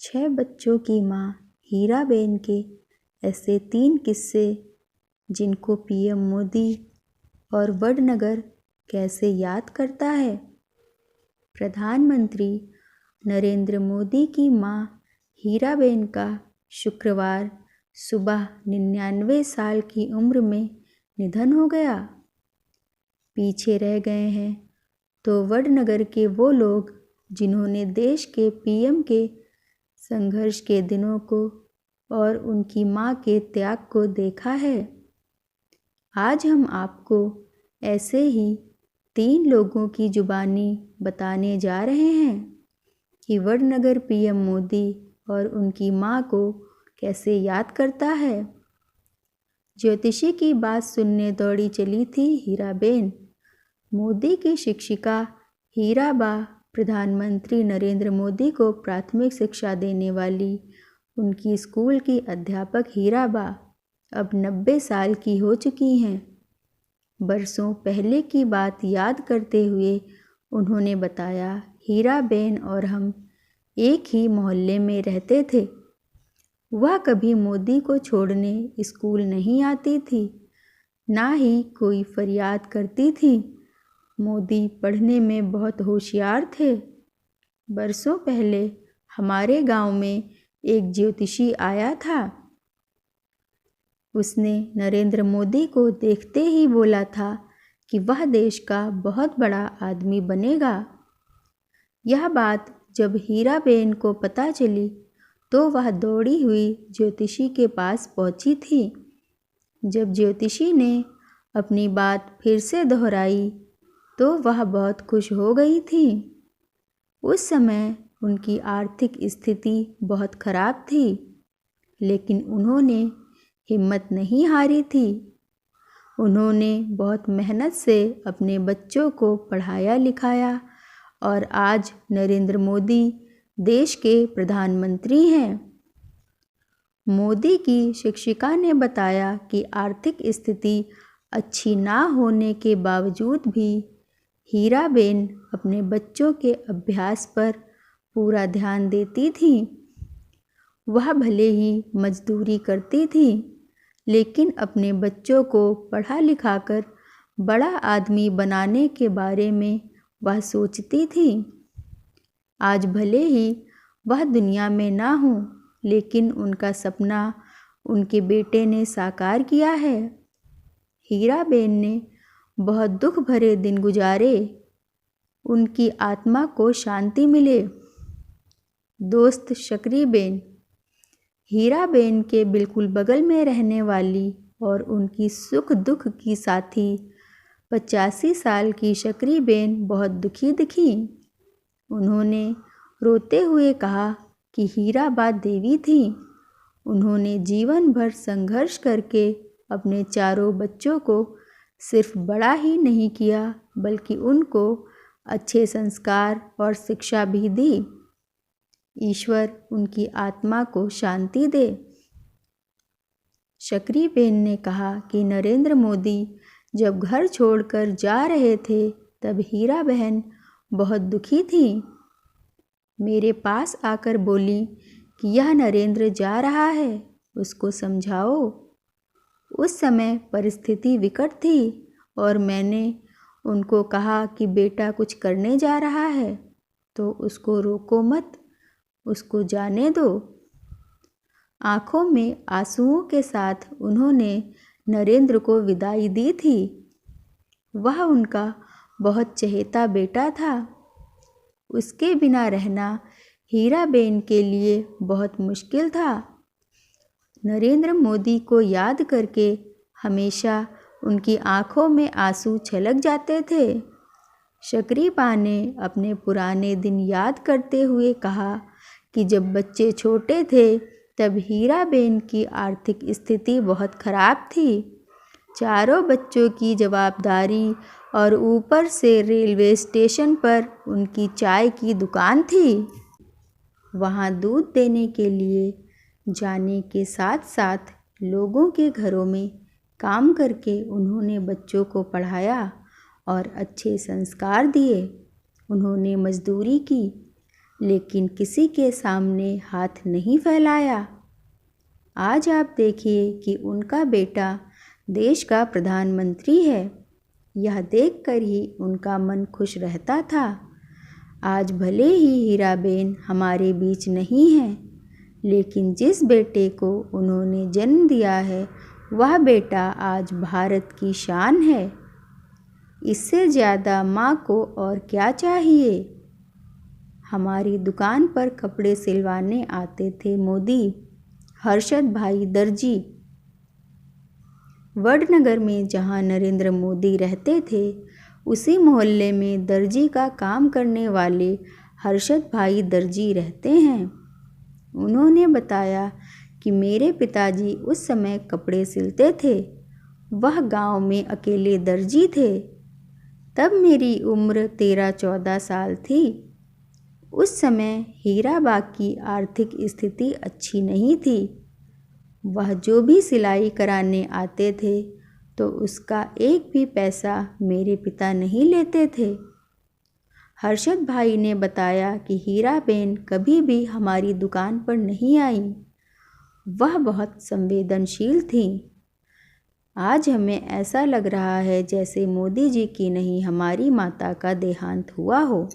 6 बच्चों की माँ हीराबेन के ऐसे 3 किस्से जिनको पीएम मोदी और वडनगर कैसे याद करता है। प्रधानमंत्री नरेंद्र मोदी की माँ हीराबेन का शुक्रवार सुबह 99 साल की उम्र में निधन हो गया। पीछे रह गए हैं तो वडनगर के वो लोग जिन्होंने देश के पीएम के संघर्ष के दिनों को और उनकी माँ के त्याग को देखा है। आज हम आपको ऐसे ही 3 लोगों की जुबानी बताने जा रहे हैं कि वडनगर पीएम मोदी और उनकी माँ को कैसे याद करता है। ज्योतिषी की बात सुनने दौड़ी चली थी हीराबेन। मोदी की शिक्षिका हीराबा प्रधानमंत्री नरेंद्र मोदी को प्राथमिक शिक्षा देने वाली उनकी स्कूल की अध्यापक हीराबा अब 90 साल की हो चुकी हैं। बरसों पहले की बात याद करते हुए उन्होंने बताया, हीराबेन और हम एक ही मोहल्ले में रहते थे। वह कभी मोदी को छोड़ने स्कूल नहीं आती थी, ना ही कोई फरियाद करती थी। मोदी पढ़ने में बहुत होशियार थे। बरसों पहले हमारे गांव में एक ज्योतिषी आया था। उसने नरेंद्र मोदी को देखते ही बोला था कि वह देश का बहुत बड़ा आदमी बनेगा। यह बात जब हीराबेन को पता चली तो वह दौड़ी हुई ज्योतिषी के पास पहुंची थी। जब ज्योतिषी ने अपनी बात फिर से दोहराई तो वह बहुत खुश हो गई थी। उस समय उनकी आर्थिक स्थिति बहुत खराब थी, लेकिन उन्होंने हिम्मत नहीं हारी थी। उन्होंने बहुत मेहनत से अपने बच्चों को पढ़ाया लिखाया और आज नरेंद्र मोदी देश के प्रधानमंत्री हैं। मोदी की शिक्षिका ने बताया कि आर्थिक स्थिति अच्छी ना होने के बावजूद भी हीराबेन अपने बच्चों के अभ्यास पर पूरा ध्यान देती थी। वह भले ही मजदूरी करती थी, लेकिन अपने बच्चों को पढ़ा लिखाकर बड़ा आदमी बनाने के बारे में वह सोचती थी। आज भले ही वह दुनिया में ना हो, लेकिन उनका सपना उनके बेटे ने साकार किया है। हीराबेन ने बहुत दुख भरे दिन गुजारे। उनकी आत्मा को शांति मिले। दोस्त शकरीबेन हीराबेन के बिल्कुल बगल में रहने वाली और उनकी सुख दुख की साथी 85 साल की शकरीबेन बहुत दुखी दिखी। उन्होंने रोते हुए कहा कि हीराबा देवी थी। उन्होंने जीवन भर संघर्ष करके अपने चारों बच्चों को सिर्फ बड़ा ही नहीं किया, बल्कि उनको अच्छे संस्कार और शिक्षा भी दी। ईश्वर उनकी आत्मा को शांति दे। शकरीबेन ने कहा कि नरेंद्र मोदी जब घर छोड़कर जा रहे थे तब हीरा बहन बहुत दुखी थी। मेरे पास आकर बोली कि यह नरेंद्र जा रहा है, उसको समझाओ। उस समय परिस्थिति विकट थी और मैंने उनको कहा कि बेटा कुछ करने जा रहा है तो उसको रोको मत, उसको जाने दो। आंखों में आंसुओं के साथ उन्होंने नरेंद्र को विदाई दी थी। वह उनका बहुत चहेता बेटा था। उसके बिना रहना हीराबेन के लिए बहुत मुश्किल था। नरेंद्र मोदी को याद करके हमेशा उनकी आंखों में आंसू छलक जाते थे। शकरीबा ने अपने पुराने दिन याद करते हुए कहा कि जब बच्चे छोटे थे तब हीराबेन की आर्थिक स्थिति बहुत खराब थी। चारों बच्चों की जवाबदारी और ऊपर से रेलवे स्टेशन पर उनकी चाय की दुकान थी। वहाँ दूध देने के लिए जाने के साथ साथ लोगों के घरों में काम करके उन्होंने बच्चों को पढ़ाया और अच्छे संस्कार दिए। उन्होंने मजदूरी की। लेकिन किसी के सामने हाथ नहीं फैलाया। आज आप देखिए कि उनका बेटा देश का प्रधानमंत्री है। यह देखकर ही उनका मन खुश रहता था। आज भले ही हीराबेन हमारे बीच नहीं है, लेकिन जिस बेटे को उन्होंने जन्म दिया है वह बेटा आज भारत की शान है। इससे ज़्यादा माँ को और क्या चाहिए। हमारी दुकान पर कपड़े सिलवाने आते थे मोदी, हर्षद भाई दर्जी। वडनगर में जहाँ नरेंद्र मोदी रहते थे, उसी मोहल्ले में दर्जी का काम करने वाले हर्षद भाई दर्जी रहते हैं। उन्होंने बताया कि मेरे पिताजी उस समय कपड़े सिलते थे। वह गांव में अकेले दर्जी थे। तब मेरी उम्र 13-14 साल थी। उस समय हीराबाग की आर्थिक स्थिति अच्छी नहीं थी। वह जो भी सिलाई कराने आते थे तो उसका एक भी पैसा मेरे पिता नहीं लेते थे। हर्षद भाई ने बताया कि हीराबेन कभी भी हमारी दुकान पर नहीं आई। वह बहुत संवेदनशील थी। आज हमें ऐसा लग रहा है जैसे मोदी जी की नहीं हमारी माता का देहांत हुआ हो।